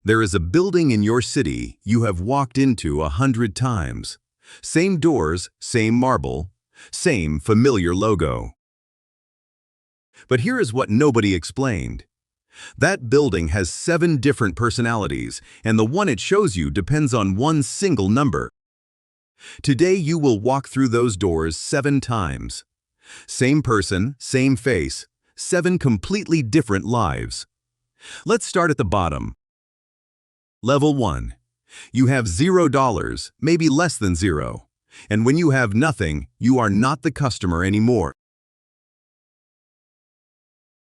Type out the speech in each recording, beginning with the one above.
There is a building in your city you have walked into 100 times. Same doors, same marble, same familiar logo. But here is what nobody explained. That building has 7 different personalities, and the one it shows you depends on one single number. Today you will walk through those doors 7 times. Same person, same face, 7 completely different lives. Let's start at the bottom. Level 1. You have $0, maybe less than 0. And when you have nothing, you are not the customer anymore.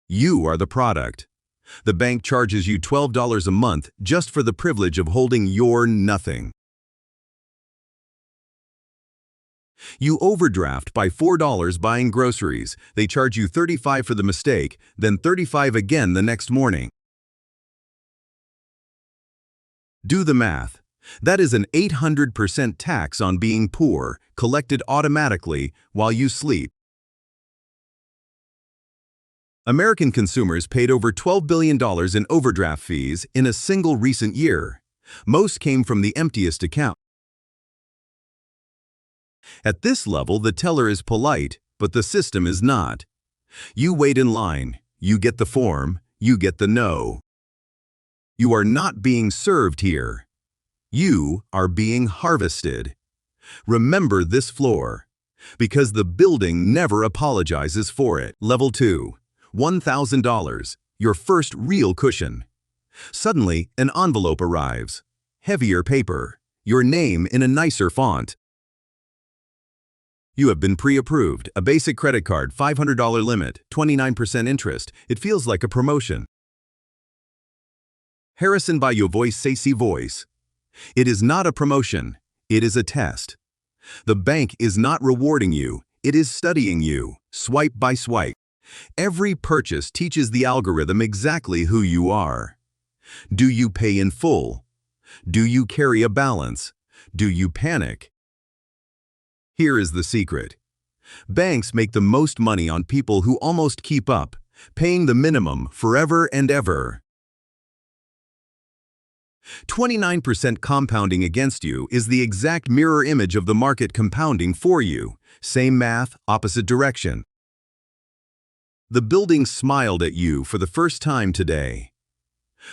You are the product. The bank charges you $12 a month just for the privilege of holding your nothing. You overdraft by $4 buying groceries. They charge you $35 for the mistake, then $35 again the next morning. Do the math. That is an 800% tax on being poor, collected automatically while you sleep. American consumers paid over $12 billion in overdraft fees in a single recent year. Most came from the emptiest account. At this level, the teller is polite, but the system is not. You wait in line, you get the form, you get the no. You are not being served here. You are being harvested. Remember this floor, because the building never apologizes for it. Level 2. $1,000, your first real cushion. Suddenly, an envelope arrives. Heavier paper, your name in a nicer font. You have been pre-approved, a basic credit card, $500 limit, 29% interest. It feels like a promotion. Harrison by your voice, say voice. It is not a promotion, it is a test. The bank is not rewarding you, it is studying you, swipe by swipe. Every purchase teaches the algorithm exactly who you are. Do you pay in full? Do you carry a balance? Do you panic? Here is the secret. Banks make the most money on people who almost keep up, paying the minimum forever and ever. 29% compounding against you is the exact mirror image of the market compounding for you. Same math, opposite direction. The building smiled at you for the first time today.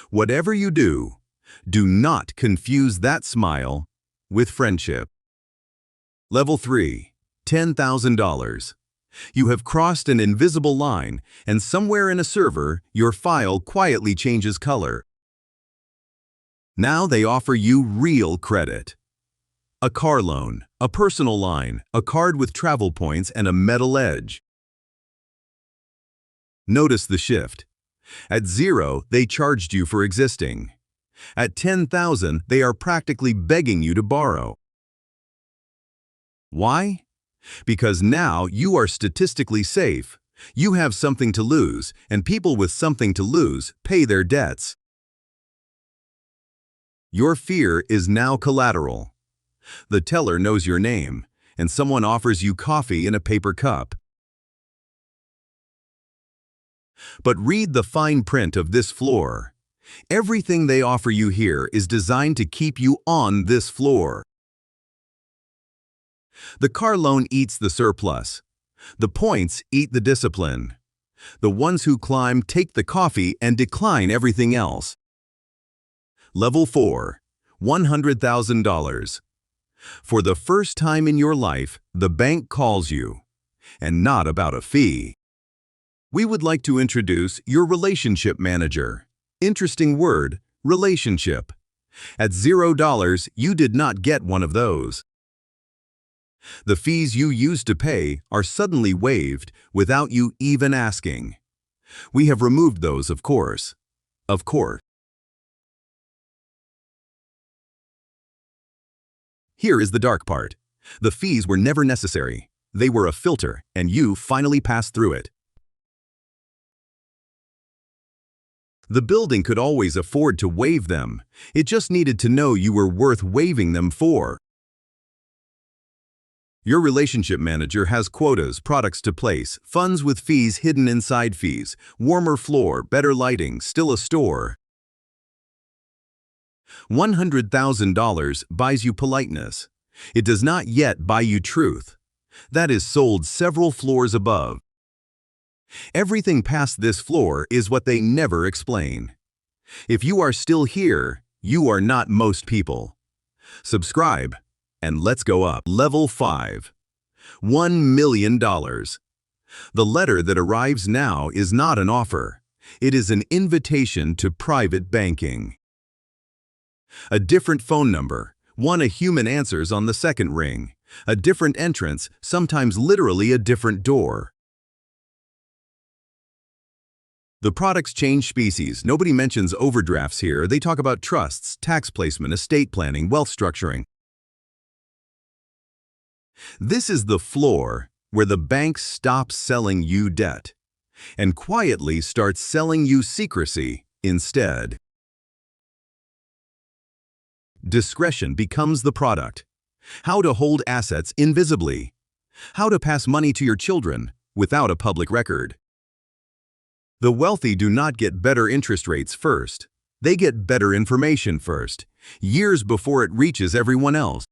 Whatever you do, do not confuse that smile with friendship. Level 3. $10,000. You have crossed an invisible line, and somewhere in a server, your file quietly changes color. Now they offer you real credit. A car loan, a personal line, a card with travel points, and a metal edge. Notice the shift. At 0, they charged you for existing. At 10,000, they are practically begging you to borrow. Why? Because now you are statistically safe. You have something to lose, and people with something to lose pay their debts. Your fear is now collateral. The teller knows your name, and someone offers you coffee in a paper cup. But read the fine print of this floor. Everything they offer you here is designed to keep you on this floor. The car loan eats the surplus. The points eat the discipline. The ones who climb take the coffee and decline everything else. Level 4. $100,000. For the first time in your life, the bank calls you, and not about a fee. We would like to introduce your relationship manager. Interesting word, relationship. At $0, you did not get one of those. The fees you used to pay are suddenly waived without you even asking. We have removed those, of course. Of course. Here is the dark part. The fees were never necessary. They were a filter, and you finally passed through it. The building could always afford to waive them. It just needed to know you were worth waiving them for. Your relationship manager has quotas, products to place, funds with fees hidden inside fees, warmer floor, better lighting, still a store. $100,000 buys you politeness. It does not yet buy you truth. That is sold several floors above. Everything past this floor is what they never explain. If you are still here, you are not most people. Subscribe, and let's go up. Level 5. $1 million. The letter that arrives now is not an offer. It is an invitation to private banking. A different phone number. A human answers on the second ring. A different entrance, sometimes literally a different door. The products change species. Nobody mentions overdrafts here. They talk about trusts, tax placement, estate planning, wealth structuring. This is the floor where the bank stops selling you debt and quietly starts selling you secrecy instead. Discretion becomes the product. How to hold assets invisibly. How to pass money to your children without a public record. The wealthy do not get better interest rates first. They get better information first, years before it reaches everyone else.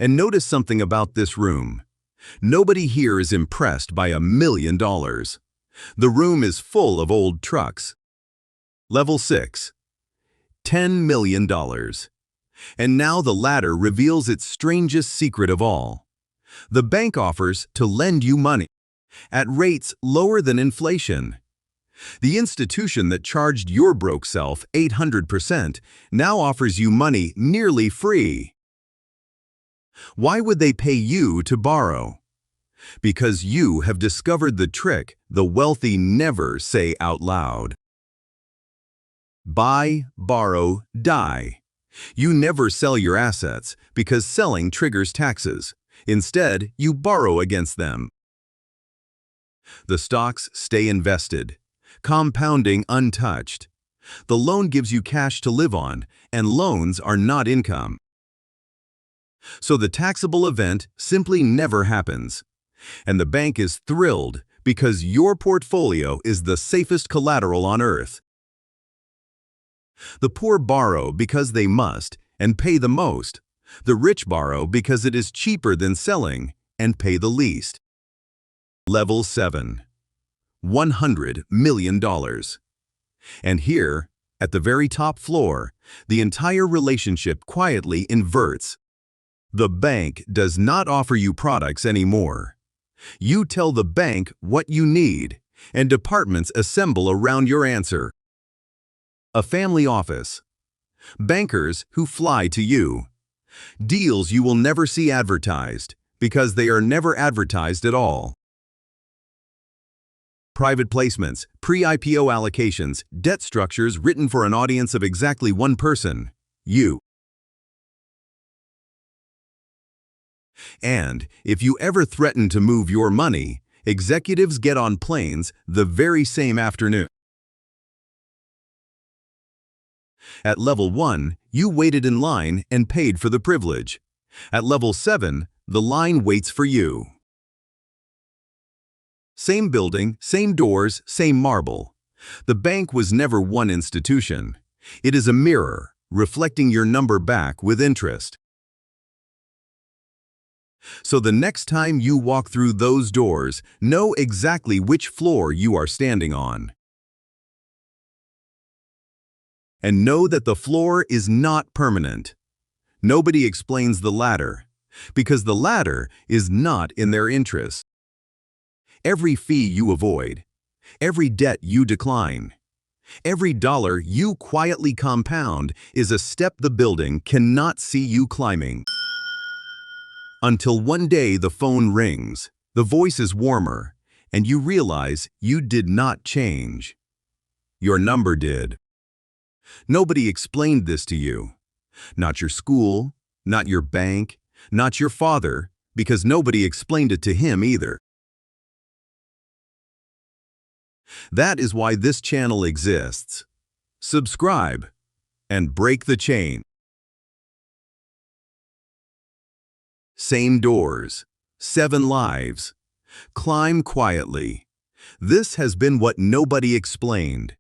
And notice something about this room. Nobody here is impressed by $1 million. The room is full of old trucks. Level 6. $10 million. And now the ladder reveals its strangest secret of all. The bank offers to lend you money at rates lower than inflation. The institution that charged your broke self 800% now offers you money nearly free. Why would they pay you to borrow? Because you have discovered the trick the wealthy never say out loud. Buy, borrow, die. You never sell your assets because selling triggers taxes. Instead, you borrow against them. The stocks stay invested, compounding untouched. The loan gives you cash to live on, and loans are not income. So the taxable event simply never happens. And the bank is thrilled because your portfolio is the safest collateral on earth. The poor borrow because they must and pay the most. The rich borrow because it is cheaper than selling and pay the least. Level 7. $100 million. And here, at the very top floor, the entire relationship quietly inverts. The bank does not offer you products anymore. You tell the bank what you need, and departments assemble around your answer. A family office. Bankers who fly to you. Deals you will never see advertised because they are never advertised at all. Private placements, pre-IPO allocations, debt structures written for an audience of exactly one person, you. And if you ever threaten to move your money, executives get on planes the very same afternoon. At level 1, you waited in line and paid for the privilege. At level 7, the line waits for you. Same building, same doors, same marble. The bank was never one institution. It is a mirror, reflecting your number back with interest. So the next time you walk through those doors, know exactly which floor you are standing on. And know that the floor is not permanent. Nobody explains the ladder, because the ladder is not in their interest. Every fee you avoid, every debt you decline, every dollar you quietly compound is a step the building cannot see you climbing. Until one day the phone rings, the voice is warmer, and you realize you did not change. Your number did. Nobody explained this to you. Not your school, not your bank, not your father, because nobody explained it to him either. That is why this channel exists. Subscribe and break the chain. Same doors, 7 lives. Climb quietly. This has been what nobody explained.